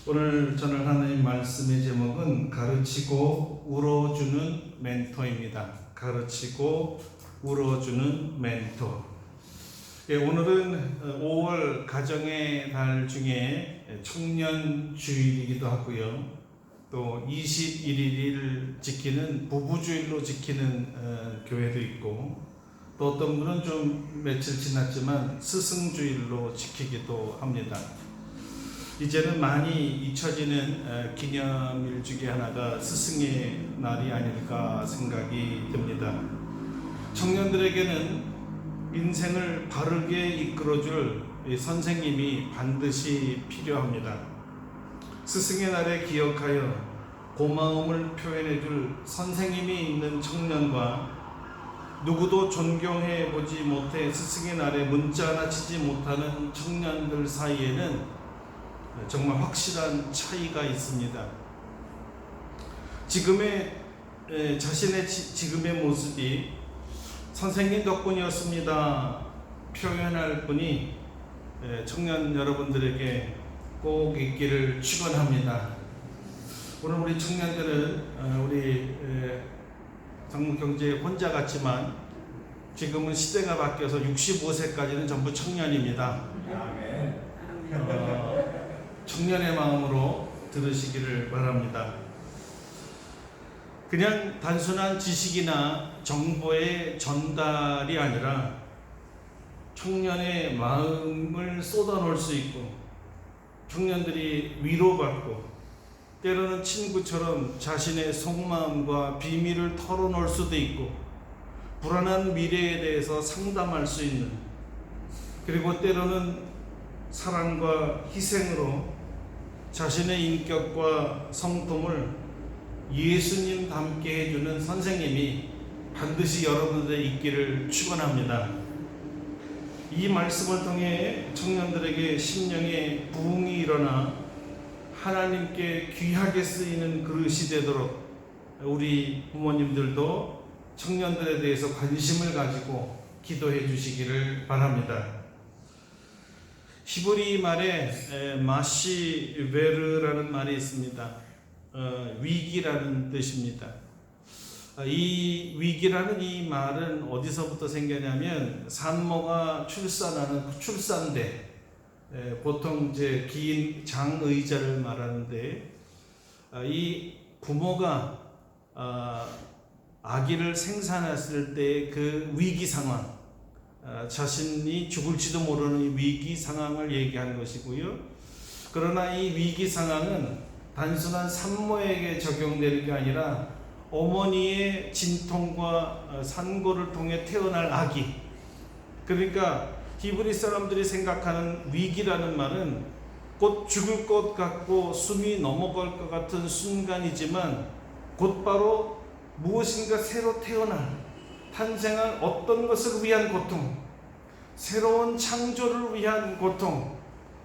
오늘 저는 하나님 말씀의 제목은 가르치고 울어주는 멘토입니다. 가르치고 울어주는 멘토. 오늘은 5월 가정의 달 중에 청년 주일이기도 하고요. 또 21일을 지키는 부부주일로 지키는 교회도 있고, 또 어떤 분은 좀 며칠 지났지만 스승주일로 지키기도 합니다. 이제는 많이 잊혀지는 기념일 중에 하나가 스승의 날이 아닐까 생각이 듭니다. 청년들에게는 인생을 바르게 이끌어줄 선생님이 반드시 필요합니다. 스승의 날에 기억하여 고마움을 표현해줄 선생님이 있는 청년과 누구도 존경해 보지 못해 스승의 날에 문자 하나 치지 못하는 청년들 사이에는 정말 확실한 차이가 있습니다. 자신의 지금의 모습이 선생님 덕분이었습니다 표현할 분이 청년 여러분들에게 꼭 있기를 축원합니다. 오늘 우리 청년들은 우리 장문경제 혼자 같지만 지금은 시대가 바뀌어서 65세까지는 전부 청년입니다. 청년의 마음으로 들으시기를 바랍니다. 그냥 단순한 지식이나 정보의 전달이 아니라 청년의 마음을 쏟아놓을 수 있고, 청년들이 위로받고 때로는 친구처럼 자신의 속마음과 비밀을 털어놓을 수도 있고, 불안한 미래에 대해서 상담할 수 있는, 그리고 때로는 사랑과 희생으로 자신의 인격과 성품을 예수님 닮게 해주는 선생님이 반드시 여러분들에 있기를 축원합니다. 이 말씀을 통해 청년들에게 심령의 부흥이 일어나 하나님께 귀하게 쓰이는 그릇이 되도록 우리 부모님들도 청년들에 대해서 관심을 가지고 기도해 주시기를 바랍니다. 히브리 말에 마시베르라는 말이 있습니다. 위기라는 뜻입니다. 이 위기라는 이 말은 어디서부터 생겼냐면, 산모가 출산하는 출산대, 보통 이제 긴 장의자를 말하는데, 이 부모가 아기를 생산했을 때 그 위기 상황, 자신이 죽을지도 모르는 위기 상황을 얘기하는 것이고요. 그러나 이 위기 상황은 단순한 산모에게 적용되는 게 아니라 어머니의 진통과 산고를 통해 태어날 아기, 그러니까 히브리 사람들이 생각하는 위기라는 말은 곧 죽을 것 같고 숨이 넘어갈 것 같은 순간이지만 곧바로 무엇인가 새로 태어날, 탄생한 어떤 것을 위한 고통, 새로운 창조를 위한 고통,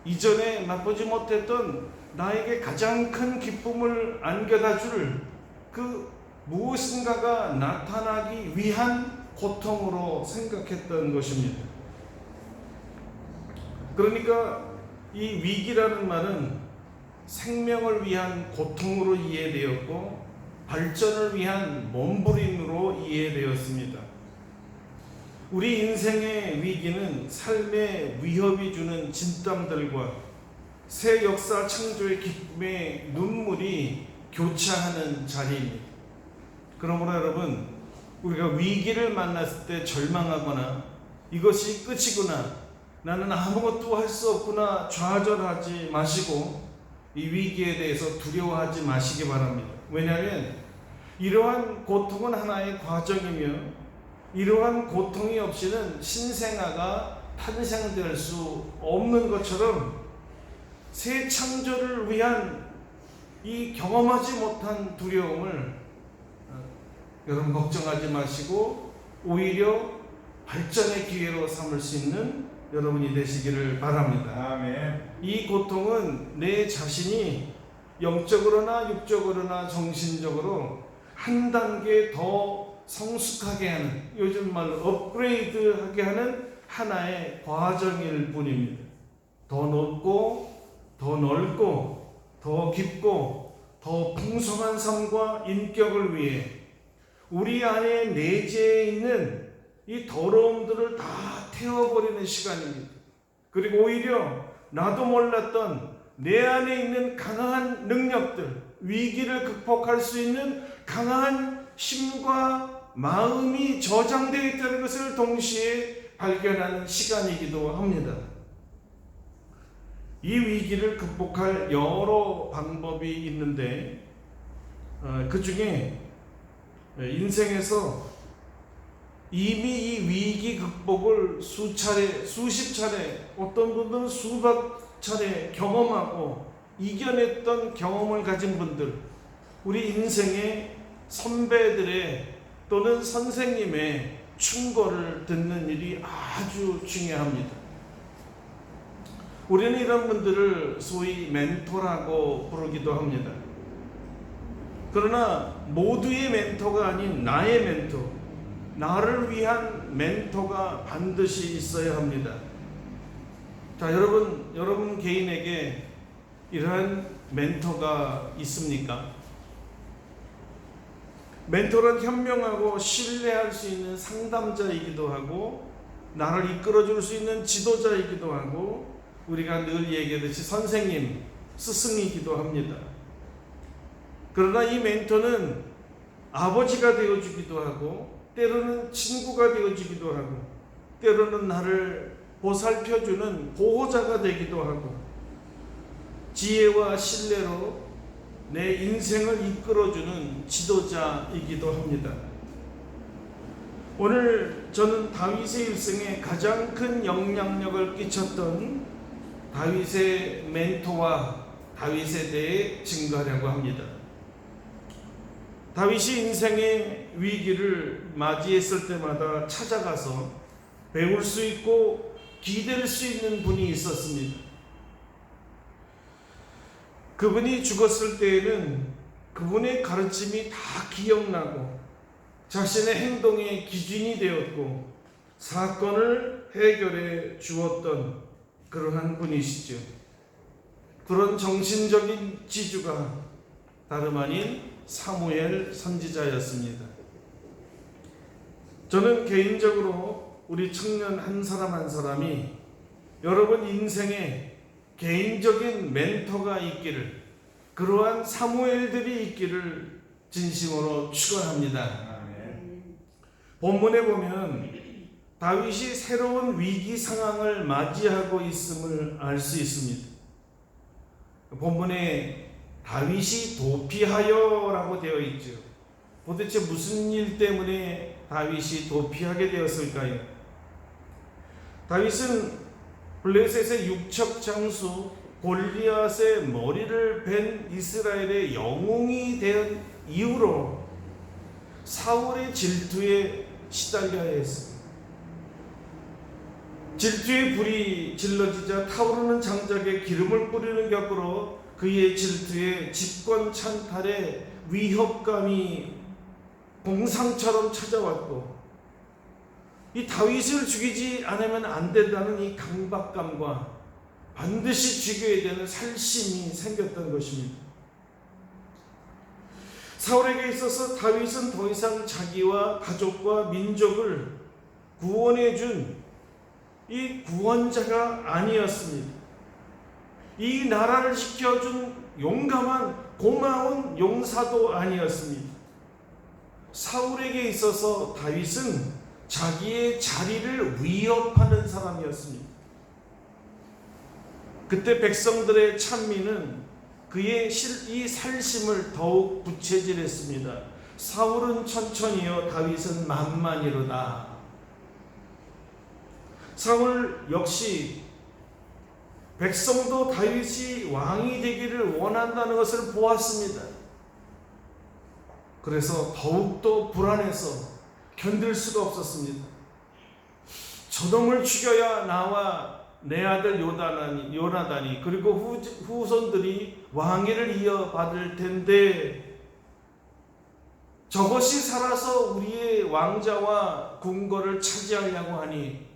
이전에 맛보지 못했던 나에게 가장 큰 기쁨을 안겨다 줄 그 무엇인가가 나타나기 위한 고통으로 생각했던 것입니다. 그러니까 이 위기라는 말은 생명을 위한 고통으로 이해되었고, 발전을 위한 몸부림으로 이해되었습니다. 우리 인생의 위기는 삶의 위협이 주는 진땀들과 새 역사 창조의 기쁨의 눈물이 교차하는 자리입니다. 그러므로 여러분, 우리가 위기를 만났을 때 절망하거나 이것이 끝이구나, 나는 아무것도 할 수 없구나 좌절하지 마시고 이 위기에 대해서 두려워하지 마시기 바랍니다. 왜냐하면 이러한 고통은 하나의 과정이며, 이러한 고통이 없이는 신생아가 탄생될 수 없는 것처럼 새 창조를 위한 이 경험하지 못한 두려움을 여러분 걱정하지 마시고 오히려 발전의 기회로 삼을 수 있는 여러분이 되시기를 바랍니다. 아멘. 이 고통은 내 자신이 영적으로나 육적으로나 정신적으로 한 단계 더 성숙하게 하는, 요즘 말로 업그레이드하게 하는 하나의 과정일 뿐입니다. 더 높고 더 넓고 더 깊고 더 풍성한 삶과 인격을 위해 우리 안에 내재해 있는 이 더러움들을 다 태워버리는 시간입니다. 그리고 오히려 나도 몰랐던 내 안에 있는 강한 능력들, 위기를 극복할 수 있는 강한 힘과 마음이 저장되어 있다는 것을 동시에 발견하는 시간이기도 합니다. 이 위기를 극복할 여러 방법이 있는데 그 중에 인생에서 이미 이 위기 극복을 수십 차례, 어떤 분들은 수백 차례 경험하고 이겨냈던 경험을 가진 분들, 우리 인생의 선배들의 또는 선생님의 충고를 듣는 일이 아주 중요합니다. 우리는 이런 분들을 소위 멘토라고 부르기도 합니다. 그러나 모두의 멘토가 아닌 나의 멘토, 나를 위한 멘토가 반드시 있어야 합니다. 자, 여러분 개인에게 이러한 멘토가 있습니까? 멘토는 현명하고 신뢰할 수 있는 상담자이기도 하고 나를 이끌어줄 수 있는 지도자이기도 하고 우리가 늘 얘기하듯이 선생님, 스승이기도 합니다. 그러나 이 멘토는 아버지가 되어주기도 하고 때로는 친구가 되어주기도 하고 때로는 나를 보살펴주는 보호자가 되기도 하고 지혜와 신뢰로 내 인생을 이끌어주는 지도자이기도 합니다. 오늘 저는 다윗의 일생에 가장 큰 영향력을 끼쳤던 다윗의 멘토와 다윗에 대해 증거하려고 합니다. 다윗이 인생의 위기를 맞이했을 때마다 찾아가서 배울 수 있고 기댈 수 있는 분이 있었습니다. 그분이 죽었을 때에는 그분의 가르침이 다 기억나고 자신의 행동의 기준이 되었고 사건을 해결해 주었던 그러한 분이시죠. 그런 정신적인 지주가 다름 아닌 사무엘 선지자였습니다. 저는 개인적으로 우리 청년 한 사람 한 사람이 여러분 인생에 개인적인 멘토가 있기를, 그러한 사무엘들이 있기를 진심으로 축원합니다. 본문에 보면 다윗이 새로운 위기 상황을 맞이하고 있음을 알 수 있습니다. 본문에 다윗이 도피하여라고 되어 있죠. 도대체 무슨 일 때문에 다윗이 도피하게 되었을까요? 다윗은 블레셋의 육척 장수 골리앗의 머리를 벤 이스라엘의 영웅이 된 이후로 사울의 질투에 시달려야 했습니다. 질투의 불이 질러지자 타오르는 장작에 기름을 뿌리는 격으로 그의 질투에 집권 찬탈의 위협감이 공상처럼 찾아왔고 이 다윗을 죽이지 않으면 안 된다는 이 강박감과 반드시 죽여야 되는 살심이 생겼던 것입니다. 사울에게 있어서 다윗은 더 이상 자기와 가족과 민족을 구원해 준 이 구원자가 아니었습니다. 이 나라를 지켜준 용감한 고마운 용사도 아니었습니다. 사울에게 있어서 다윗은 자기의 자리를 위협하는 사람이었습니다. 그때 백성들의 찬미는 그의 이 살심을 더욱 부채질했습니다. 사울은 천천히요 다윗은 만만히로다. 사울 역시 백성도 다윗이 왕이 되기를 원한다는 것을 보았습니다. 그래서 더욱더 불안해서 견딜 수가 없었습니다. 저놈을 죽여야 나와 내 아들 요나단이 그리고 후손들이 왕위를 이어받을 텐데 저것이 살아서 우리의 왕자와 궁궐을 차지하려고 하니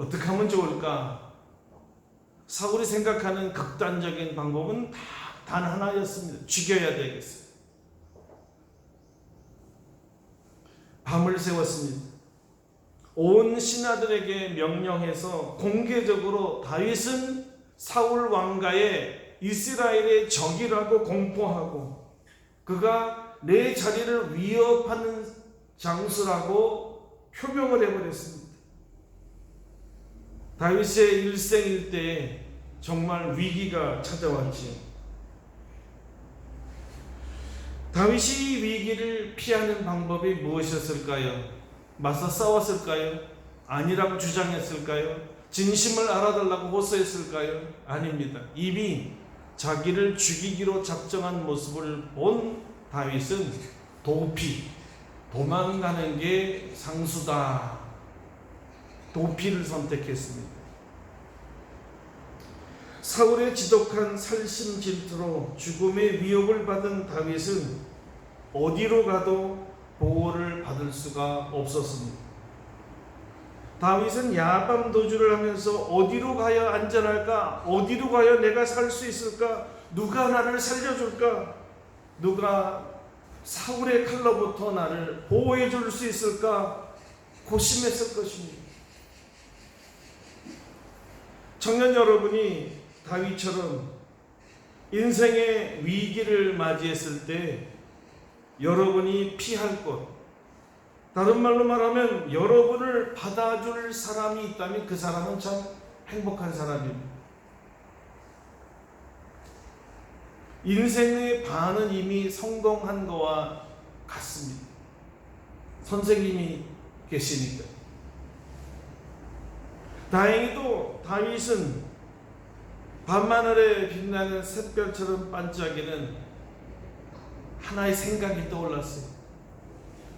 어떻게 하면 좋을까? 사울이 생각하는 극단적인 방법은 다 단 하나였습니다. 죽여야 되겠어요. 밤을 새웠습니다. 온 신하들에게 명령해서 공개적으로 다윗은 사울 왕가의 이스라엘의 적이라고 공포하고 그가 내 자리를 위협하는 장수라고 표명을 해버렸습니다. 다윗의 일생일대에 정말 위기가 찾아왔지요. 다윗이 위기를 피하는 방법이 무엇이었을까요? 맞서 싸웠을까요? 아니라고 주장했을까요? 진심을 알아달라고 호소했을까요? 아닙니다. 이미 자기를 죽이기로 작정한 모습을 본 다윗은 도망가는 게 상수다. 도피를 선택했습니다. 사울의 지독한 살심 질투로 죽음의 위협을 받은 다윗은 어디로 가도 보호를 받을 수가 없었습니다. 다윗은 야밤 도주를 하면서 어디로 가야 안전할까? 어디로 가야 내가 살 수 있을까? 누가 나를 살려줄까? 누가 사울의 칼로부터 나를 보호해 줄 수 있을까? 고심했을 것입니다. 청년 여러분이 다윗처럼 인생의 위기를 맞이했을 때 여러분이 피할 곳, 다른 말로 말하면 여러분을 받아줄 사람이 있다면 그 사람은 참 행복한 사람입니다. 인생의 반은 이미 성공한 거와 같습니다. 선생님이 계시니까. 다행히도 다윗은 밤하늘에 빛나는 샛별처럼 반짝이는 하나의 생각이 떠올랐어요.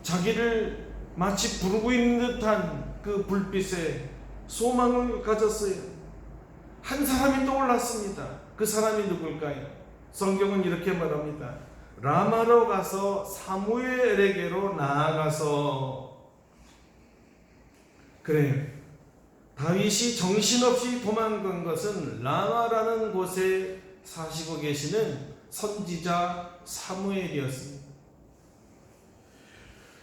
자기를 마치 부르고 있는 듯한 그 불빛에 소망을 가졌어요. 한 사람이 떠올랐습니다. 그 사람이 누굴까요? 성경은 이렇게 말합니다. 라마로 가서 사무엘에게로 나아가서. 그래요. 다윗이 정신없이 도망간 것은 라마라는 곳에 사시고 계시는 선지자 사무엘이었습니다.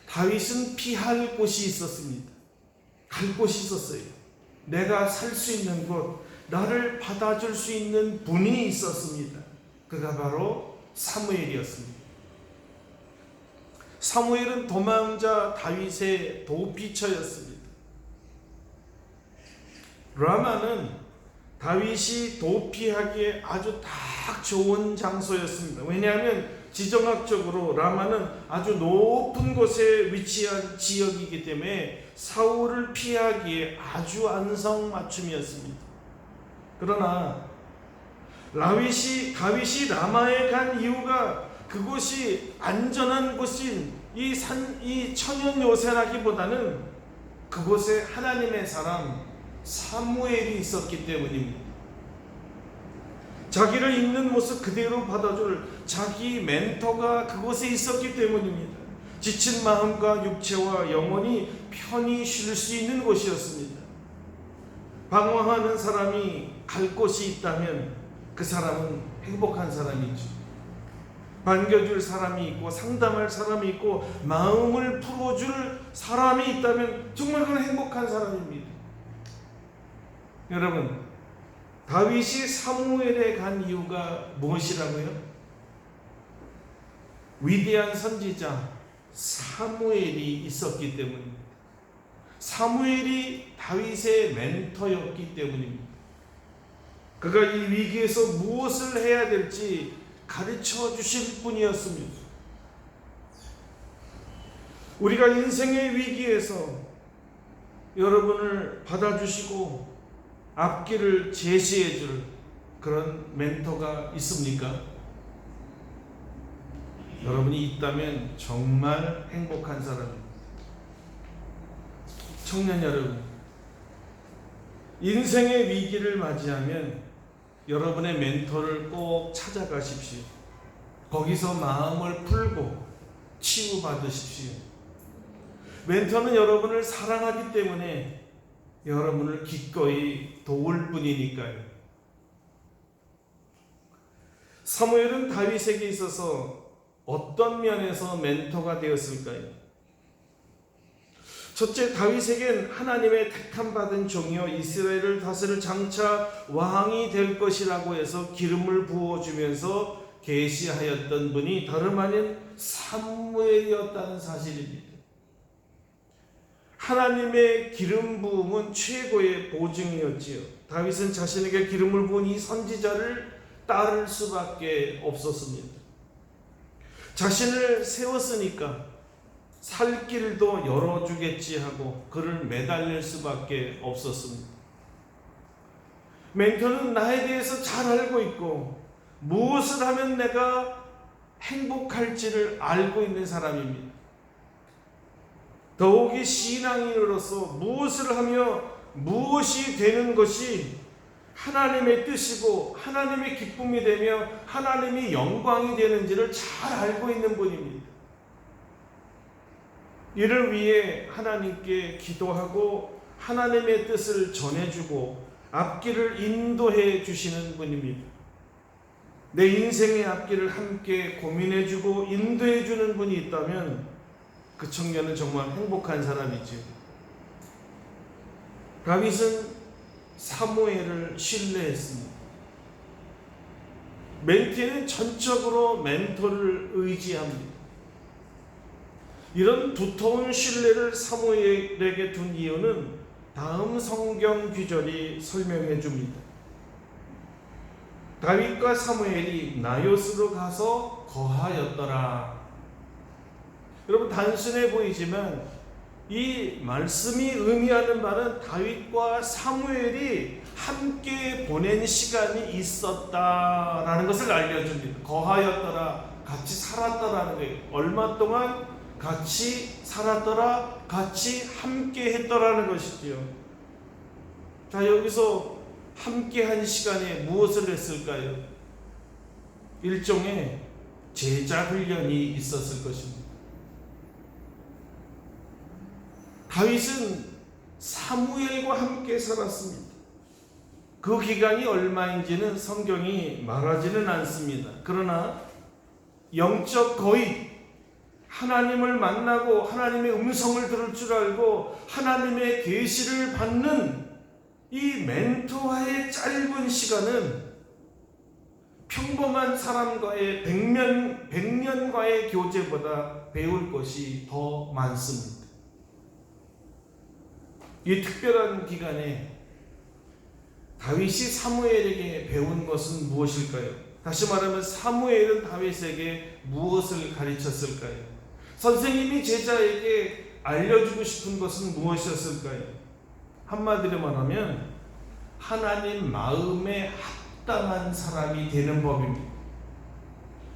다윗은 피할 곳이 있었습니다. 갈 곳이 있었어요. 내가 살 수 있는 곳, 나를 받아줄 수 있는 분이 있었습니다. 그가 바로 사무엘이었습니다. 사무엘은 도망자 다윗의 도피처였습니다. 라마는 다윗이 도피하기에 아주 딱 좋은 장소였습니다. 왜냐하면 지정학적으로 라마는 아주 높은 곳에 위치한 지역이기 때문에 사울을 피하기에 아주 안성맞춤이었습니다. 그러나 다윗이 라마에 간 이유가 그곳이 안전한 곳인 이 천연 요새라기보다는 그곳에 하나님의 사람 사무엘이 있었기 때문입니다. 자기를 있는 모습 그대로 받아줄 자기 멘토가 그곳에 있었기 때문입니다. 지친 마음과 육체와 영혼이 편히 쉴 수 있는 곳이었습니다. 방황하는 사람이 갈 곳이 있다면 그 사람은 행복한 사람이죠. 반겨줄 사람이 있고 상담할 사람이 있고 마음을 풀어줄 사람이 있다면 정말 그는 행복한 사람입니다. 여러분, 다윗이 사무엘에 간 이유가 무엇이라고요? 위대한 선지자 사무엘이 있었기 때문입니다. 사무엘이 다윗의 멘토였기 때문입니다. 그가 이 위기에서 무엇을 해야 될지 가르쳐 주실 분이었습니다. 우리가 인생의 위기에서 여러분을 받아주시고 앞길을 제시해 줄 그런 멘토가 있습니까? 여러분이 있다면 정말 행복한 사람입니다. 청년 여러분, 인생의 위기를 맞이하면 여러분의 멘토를 꼭 찾아가십시오. 거기서 마음을 풀고 치유받으십시오. 멘토는 여러분을 사랑하기 때문에 여러분을 기꺼이 도울 뿐이니까요. 사무엘은 다윗에게 있어서 어떤 면에서 멘토가 되었을까요? 첫째, 다윗에겐 하나님의 택함 받은 종이요 이스라엘을 다스릴 장차 왕이 될 것이라고 해서 기름을 부어주면서 계시하였던 분이 다름 아닌 사무엘이었다는 사실입니다. 하나님의 기름 부음은 최고의 보증이었지요. 다윗은 자신에게 기름을 부은 이 선지자를 따를 수밖에 없었습니다. 자신을 세웠으니까 살 길도 열어주겠지 하고 그를 매달릴 수밖에 없었습니다. 멘토는 나에 대해서 잘 알고 있고 무엇을 하면 내가 행복할지를 알고 있는 사람입니다. 더욱이 신앙인으로서 무엇을 하며 무엇이 되는 것이 하나님의 뜻이고 하나님의 기쁨이 되며 하나님의 영광이 되는지를 잘 알고 있는 분입니다. 이를 위해 하나님께 기도하고 하나님의 뜻을 전해주고 앞길을 인도해 주시는 분입니다. 내 인생의 앞길을 함께 고민해주고 인도해 주는 분이 있다면 그 청년은 정말 행복한 사람이지요. 다윗은 사무엘을 신뢰했습니다. 멘티는 전적으로 멘토를 의지합니다. 이런 두터운 신뢰를 사무엘에게 둔 이유는 다음 성경 구절이 설명해 줍니다. 다윗과 사무엘이 나요스로 가서 거하였더라. 여러분, 단순해 보이지만 이 말씀이 의미하는 바는 다윗과 사무엘이 함께 보낸 시간이 있었다라는 것을 알려줍니다. 거하였더라, 같이 살았더라는 거예요. 얼마 동안 같이 살았더라, 같이 함께 했더라는 것이지요. 자, 여기서 함께 한 시간에 무엇을 했을까요? 일종의 제자 훈련이 있었을 것입니다. 다윗은 사무엘과 함께 살았습니다. 그 기간이 얼마인지는 성경이 말하지는 않습니다. 그러나 영적 거의 하나님을 만나고 하나님의 음성을 들을 줄 알고 하나님의 계시를 받는 이 멘토와의 짧은 시간은 평범한 사람과의 100년과의 교제보다 배울 것이 더 많습니다. 이 특별한 기간에 다윗이 사무엘에게 배운 것은 무엇일까요? 다시 말하면 사무엘은 다윗에게 무엇을 가르쳤을까요? 선생님이 제자에게 알려주고 싶은 것은 무엇이었을까요? 한마디로 말하면 하나님 마음에 합당한 사람이 되는 법입니다.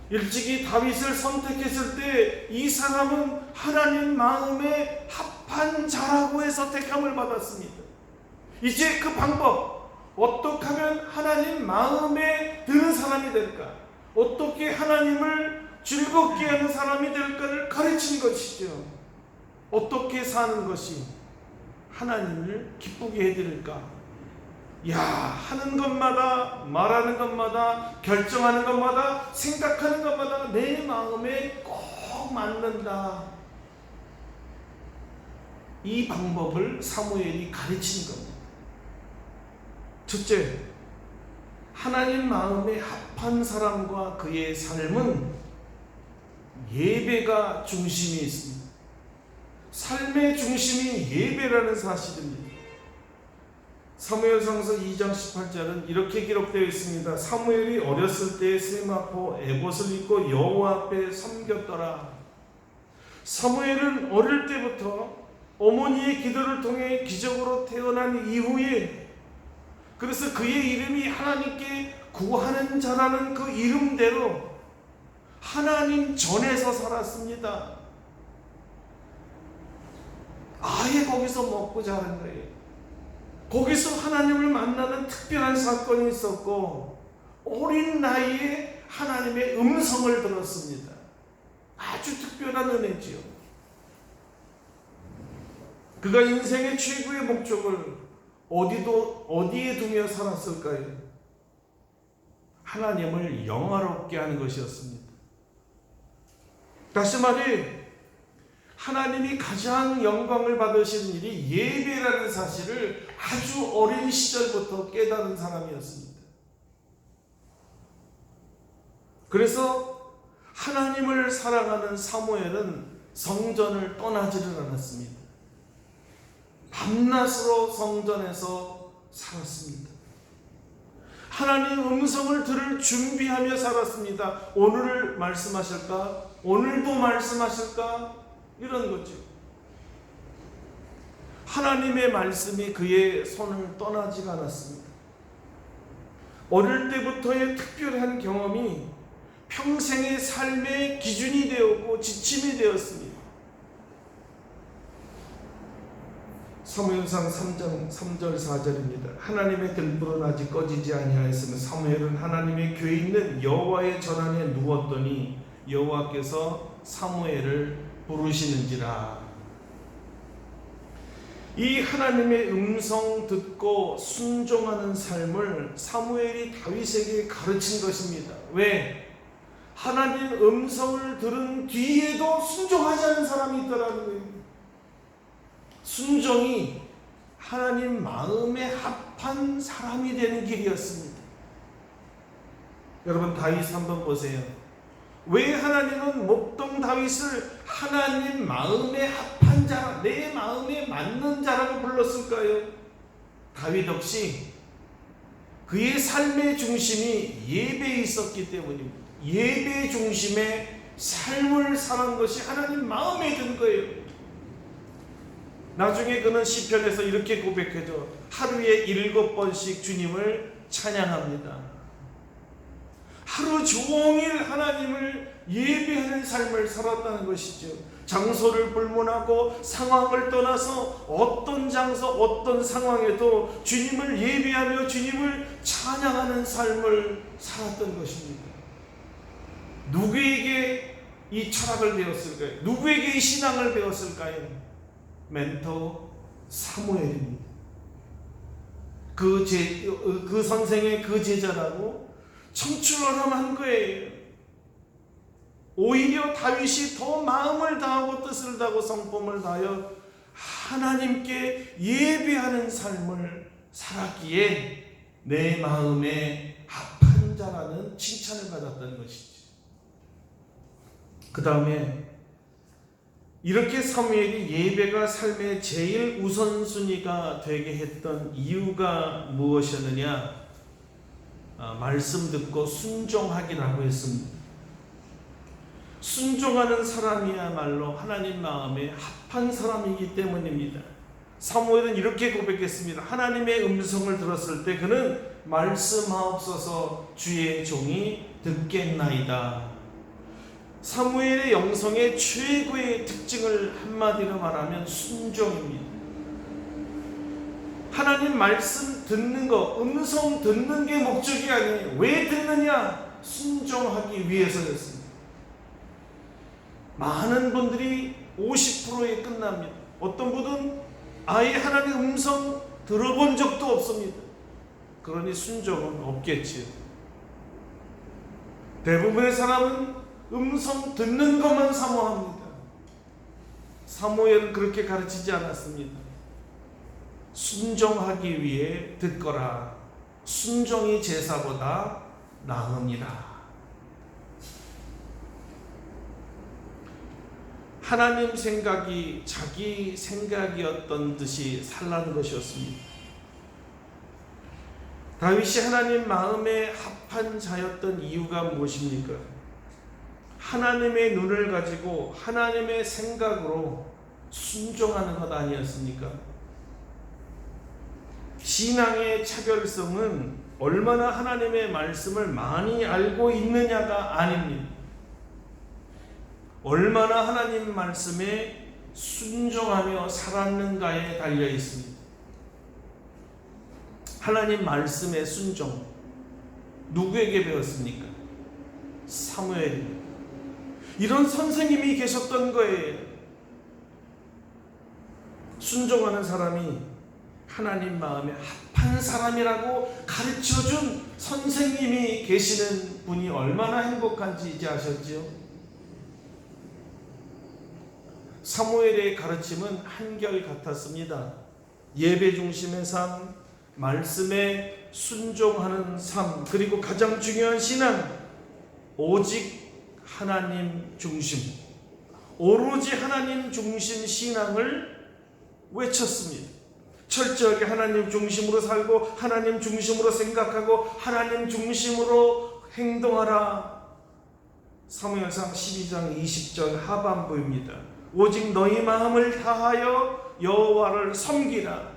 일찍이 다윗을 선택했을 때 이 사람은 하나님 마음에 합한 자라고 해서 택함을 받았습니다. 이제 그 방법, 어떻게 하면 하나님 마음에 드는 사람이 될까? 어떻게 하나님을 즐겁게 하는 사람이 될까를 가르친 것이죠. 어떻게 사는 것이 하나님을 기쁘게 해드릴까? 하는 것마다, 말하는 것마다, 결정하는 것마다, 생각하는 것마다 내 마음에 꼭 맞는다. 이 방법을 사무엘이 가르친 겁니다. 첫째, 하나님 마음에 합한 사람과 그의 삶은 예배가 중심이 있습니다. 삶의 중심이 예배라는 사실입니다. 사무엘상서 2장 18절은 이렇게 기록되어 있습니다. 사무엘이 어렸을 때 세마포 에봇을 입고 여호와 앞에 섬겼더라. 사무엘은 어릴 때부터 어머니의 기도를 통해 기적으로 태어난 이후에, 그래서 그의 이름이 하나님께 구하는 자라는 그 이름대로 하나님 전에서 살았습니다. 아예 거기서 먹고 자란 거예요. 거기서 하나님을 만나는 특별한 사건이 있었고 어린 나이에 하나님의 음성을 들었습니다. 아주 특별한 은혜지요. 그가 인생의 최고의 목적을 어디에 두며 살았을까요? 하나님을 영화롭게 하는 것이었습니다. 다시 말해 하나님이 가장 영광을 받으시는 일이 예배라는 사실을 아주 어린 시절부터 깨달은 사람이었습니다. 그래서 하나님을 사랑하는 사무엘은 성전을 떠나지를 않았습니다. 밤낮으로 성전에서 살았습니다. 하나님 음성을 들을 준비하며 살았습니다. 오늘 말씀하실까? 오늘도 말씀하실까? 이런 거죠. 하나님의 말씀이 그의 손을 떠나지가 않았습니다. 어릴 때부터의 특별한 경험이 평생의 삶의 기준이 되었고 지침이 되었습니다. 사무엘상 3장 3절 4절입니다. 하나님의 등불은 아직 꺼지지 아니하였으며 사무엘은 하나님의 궤에 있는 여호와의 전안에 누웠더니 여호와께서 사무엘을 부르시는지라. 이 하나님의 음성 듣고 순종하는 삶을 사무엘이 다윗에게 가르친 것입니다. 왜? 하나님 음성을 들은 뒤에도 순종하지 않은 사람이 있더라는 거예요. 순종이 하나님 마음에 합한 사람이 되는 길이었습니다. 여러분 다윗 한번 보세요. 왜 하나님은 목동 다윗을 하나님 마음에 합한 자, 내 마음에 맞는 자라고 불렀을까요? 다윗 없이 그의 삶의 중심이 예배에 있었기 때문입니다. 예배 중심의 삶을 사는 것이 하나님 마음에 든 거예요. 나중에 그는 시편에서 이렇게 고백하죠. 하루에 7번씩 주님을 찬양합니다. 하루 종일 하나님을 예배하는 삶을 살았다는 것이죠. 장소를 불문하고 상황을 떠나서 어떤 장소 어떤 상황에도 주님을 예배하며 주님을 찬양하는 삶을 살았던 것입니다. 누구에게 이 철학을 배웠을까요? 누구에게 이 신앙을 배웠을까요? 멘토 사무엘입니다. 그 선생의 그 제자라고 청출어람한 거예요. 오히려 다윗이 더 마음을 다하고 뜻을 다하고 성품을 다하여 하나님께 예배하는 삶을 살았기에 내 마음에 합한 자라는 칭찬을 받았던 것이죠. 그 다음에 이렇게 사무엘이 예배가 삶의 제일 우선순위가 되게 했던 이유가 무엇이었느냐? 말씀 듣고 순종하기라고 했습니다. 순종하는 사람이야말로 하나님 마음에 합한 사람이기 때문입니다. 사무엘은 이렇게 고백했습니다. 하나님의 음성을 들었을 때 그는 말씀하옵소서 주의 종이 듣겠나이다. 사무엘의 영성의 최고의 특징을 한마디로 말하면 순종입니다. 하나님 말씀 듣는 거, 음성 듣는 게 목적이 아니에요. 왜 듣느냐? 순종하기 위해서였습니다. 많은 분들이 50%에 끝납니다. 어떤 분은 아예 하나님의 음성 들어본 적도 없습니다. 그러니 순종은 없겠지요. 대부분의 사람은 음성 듣는 것만 사모합니다. 사무엘은 그렇게 가르치지 않았습니다. 순종하기 위해 듣거라. 순종이 제사보다 나으니라. 하나님 생각이 자기 생각이었던 듯이 살라는 것이었습니다. 다윗이 하나님 마음에 합한 자였던 이유가 무엇입니까? 하나님의 눈을 가지고 하나님의 생각으로 순종하는 것 아니었습니까? 신앙의 차별성은 얼마나 하나님의 말씀을 많이 알고 있느냐가 아닙니다. 얼마나 하나님 말씀에 순종하며 살았는가에 달려 있습니다. 하나님 말씀의 순종 누구에게 배웠습니까? 사무엘입니다. 이런 선생님이 계셨던 거예요. 순종하는 사람이 하나님 마음에 합한 사람이라고 가르쳐준 선생님이 계시는 분이 얼마나 행복한지 이제 아셨지요? 사무엘의 가르침은 한결같았습니다. 예배 중심의 삶, 말씀에 순종하는 삶, 그리고 가장 중요한 신앙, 오직 하나님 중심, 오로지 하나님 중심 신앙을 외쳤습니다. 철저하게 하나님 중심으로 살고 하나님 중심으로 생각하고 하나님 중심으로 행동하라. 사무엘상 12장 20절 하반부입니다. 오직 너희 마음을 다하여 여호와를 섬기라.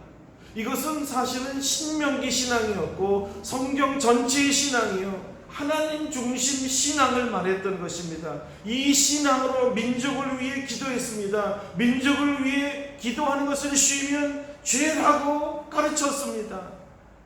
이것은 사실은 신명기 신앙이었고 성경 전체의 신앙이요, 하나님 중심 신앙을 말했던 것입니다. 이 신앙으로 민족을 위해 기도했습니다. 민족을 위해 기도하는 것을 쉬면 죄라고 가르쳤습니다.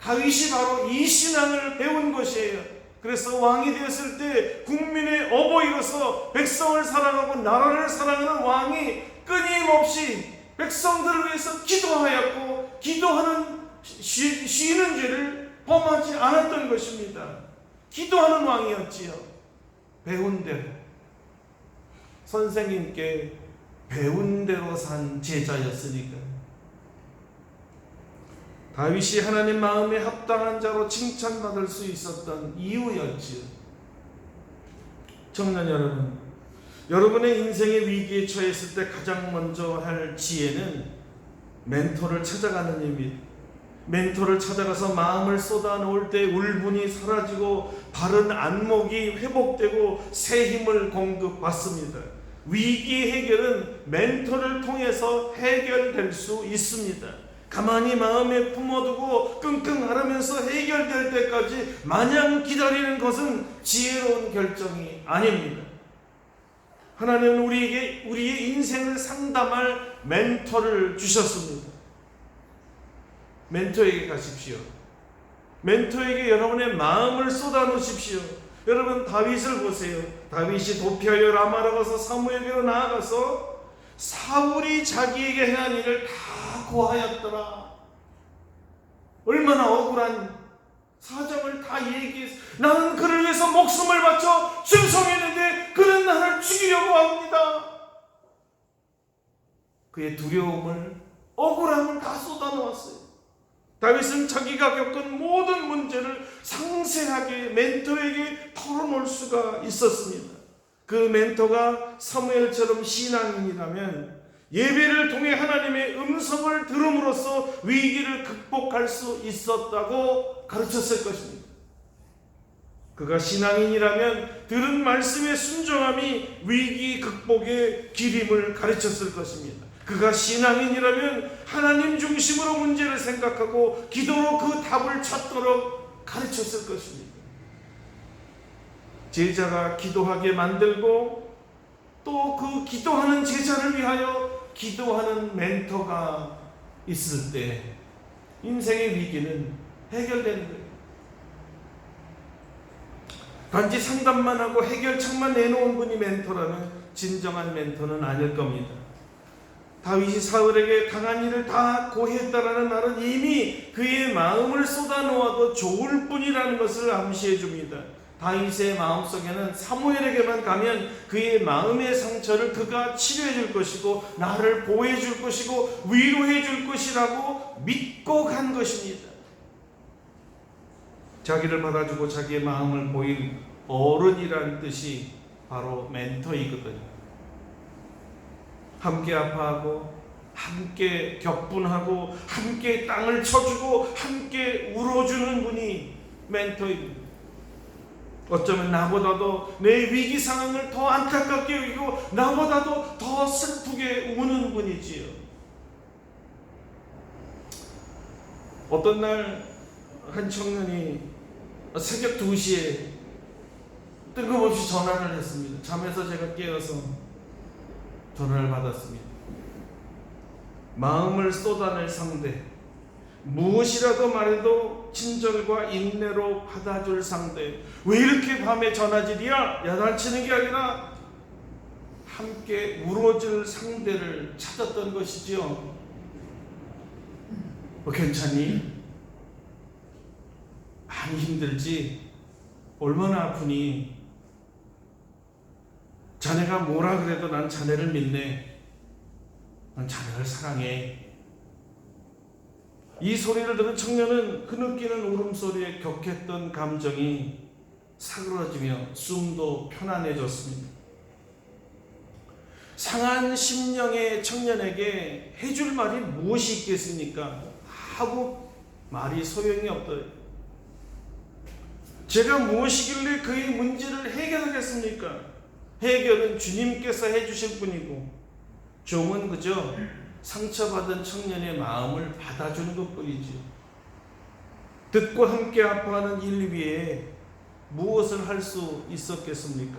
다윗이 바로 이 신앙을 배운 것이에요. 그래서 왕이 되었을 때 국민의 어버이로서 백성을 사랑하고 나라를 사랑하는 왕이 끊임없이 백성들을 위해서 기도하였고 기도하는 쉬는 죄를 범하지 않았던 것입니다. 기도하는 왕이었지요. 배운 대로, 선생님께 배운 대로 산 제자였으니까. 다윗이 하나님 마음에 합당한 자로 칭찬받을 수 있었던 이유였지요. 청년 여러분, 여러분의 인생의 위기에 처했을 때 가장 먼저 할 지혜는 멘토를 찾아가는 일입니다. 멘토를 찾아가서 마음을 쏟아놓을 때 울분이 사라지고 바른 안목이 회복되고 새 힘을 공급받습니다. 위기 해결은 멘토를 통해서 해결될 수 있습니다. 가만히 마음에 품어두고 끙끙 앓으면서 해결될 때까지 마냥 기다리는 것은 지혜로운 결정이 아닙니다. 하나님은 우리에게 우리의 인생을 상담할 멘토를 주셨습니다. 멘토에게 가십시오. 멘토에게 여러분의 마음을 쏟아놓으십시오. 여러분 다윗을 보세요. 다윗이 도피하여 라마로 가서 사무엘에게로 나아가서 사울이 자기에게 행한 일을 다 고하였더라. 얼마나 억울한 사정을 다 얘기해서 나는 그를 위해서 목숨을 바쳐 충성했는데 그는 나를 죽이려고 합니다. 그의 두려움을, 억울함을 다 쏟아놓았어요. 다윗은 자기가 겪은 모든 문제를 상세하게 멘토에게 털어놓을 수가 있었습니다. 그 멘토가 사무엘처럼 신앙인이라면 예배를 통해 하나님의 음성을 들음으로써 위기를 극복할 수 있었다고 가르쳤을 것입니다. 그가 신앙인이라면 들은 말씀의 순종함이 위기 극복의 길임을 가르쳤을 것입니다. 그가 신앙인이라면 하나님 중심으로 문제를 생각하고 기도로 그 답을 찾도록 가르쳤을 것입니다. 제자가 기도하게 만들고 또 그 기도하는 제자를 위하여 기도하는 멘토가 있을 때 인생의 위기는 해결되는 거예요. 단지 상담만 하고 해결책만 내놓은 분이 멘토라면 진정한 멘토는 아닐 겁니다. 다윗이 사울에게 당한 일을 다 고했다라는 말은 이미 그의 마음을 쏟아놓아도 좋을 뿐이라는 것을 암시해 줍니다. 다윗의 마음속에는 사무엘에게만 가면 그의 마음의 상처를 그가 치료해 줄 것이고 나를 보호해 줄 것이고 위로해 줄 것이라고 믿고 간 것입니다. 자기를 받아주고 자기의 마음을 보일 어른이라는 뜻이 바로 멘토이거든요. 함께 아파하고 함께 격분하고 함께 땅을 쳐주고 함께 울어주는 분이 멘토입니다. 어쩌면 나보다도 내 위기 상황을 더 안타깝게 여기고 나보다도 더 슬프게 우는 분이지요. 어떤 날 한 청년이 새벽 2시에 뜬금없이 전화를 했습니다. 잠에서 제가 깨어서 전화를 받았습니다. 마음을 쏟아낼 상대, 무엇이라도 말해도 친절과 인내로 받아줄 상대. 왜 이렇게 밤에 전화질이야? 야단치는 게 아니라 함께 울어줄 상대를 찾았던 것이지요. 괜찮니? 많이 힘들지? 얼마나 아프니? 자네가 뭐라 그래도 난 자네를 믿네. 난 자네를 사랑해. 이 소리를 들은 청년은 그 느끼는 울음소리에 격했던 감정이 사그러지며 숨도 편안해졌습니다. 상한 심령의 청년에게 해줄 말이 무엇이 있겠습니까? 아무 말이 소용이 없더래요. 제가 무엇이길래 그의 문제를 해결하겠습니까? 해결은 주님께서 해주실 뿐이고 종은 그저 상처받은 청년의 마음을 받아주는 것뿐이지. 듣고 함께 아파하는 일 위에 무엇을 할 수 있었겠습니까?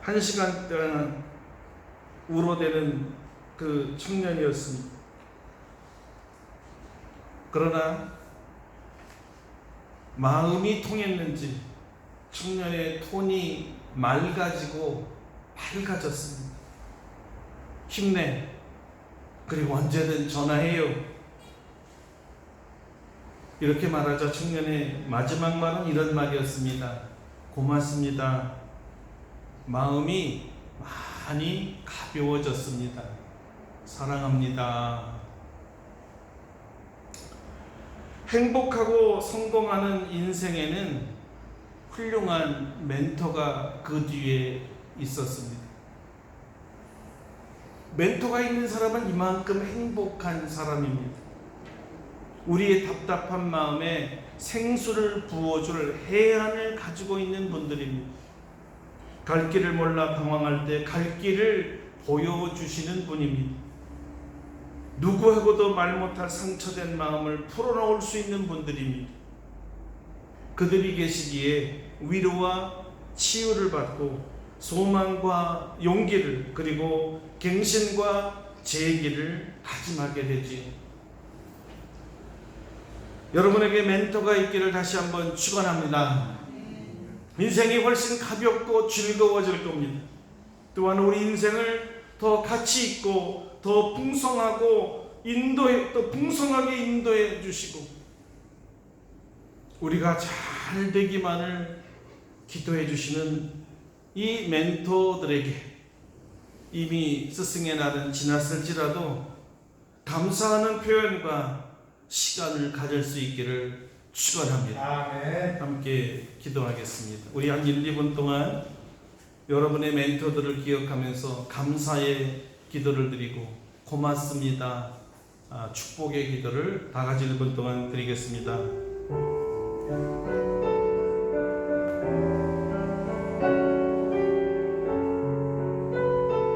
1시간 동안 울어대는 그 청년이었습니다. 그러나 마음이 통했는지 청년의 톤이 맑아지고 밝아졌습니다. 힘내. 그리고 언제든 전화해요. 이렇게 말하자 청년의 마지막 말은 이런 말이었습니다. 고맙습니다. 마음이 많이 가벼워졌습니다. 사랑합니다. 행복하고 성공하는 인생에는 훌륭한 멘토가 그 뒤에 있었습니다. 멘토가 있는 사람은 이만큼 행복한 사람입니다. 우리의 답답한 마음에 생수를 부어줄 해안을 가지고 있는 분들입니다. 갈 길을 몰라 방황할 때 갈 길을 보여주시는 분입니다. 누구하고도 말 못할 상처된 마음을 풀어놓을 수 있는 분들입니다. 그들이 계시기에 위로와 치유를 받고 소망과 용기를 그리고 갱신과 재기를 다짐하게 되지. 여러분에게 멘토가 있기를 다시 한번 축원합니다. 인생이 훨씬 가볍고 즐거워질 겁니다. 또한 우리 인생을 더 가치 있고 더 풍성하고 또 풍성하게 인도해 주시고 우리가 잘 되기만을 기도해 주시는 이 멘토들에게 이미 스승의 날은 지났을지라도 감사하는 표현과 시간을 가질 수 있기를 축원합니다. 아멘. 함께 기도하겠습니다. 우리 한 1, 2분 동안 여러분의 멘토들을 기억하면서 감사의 기도를 드리고 고맙습니다. 축복의 기도를 다 같이 1분 동안 드리겠습니다.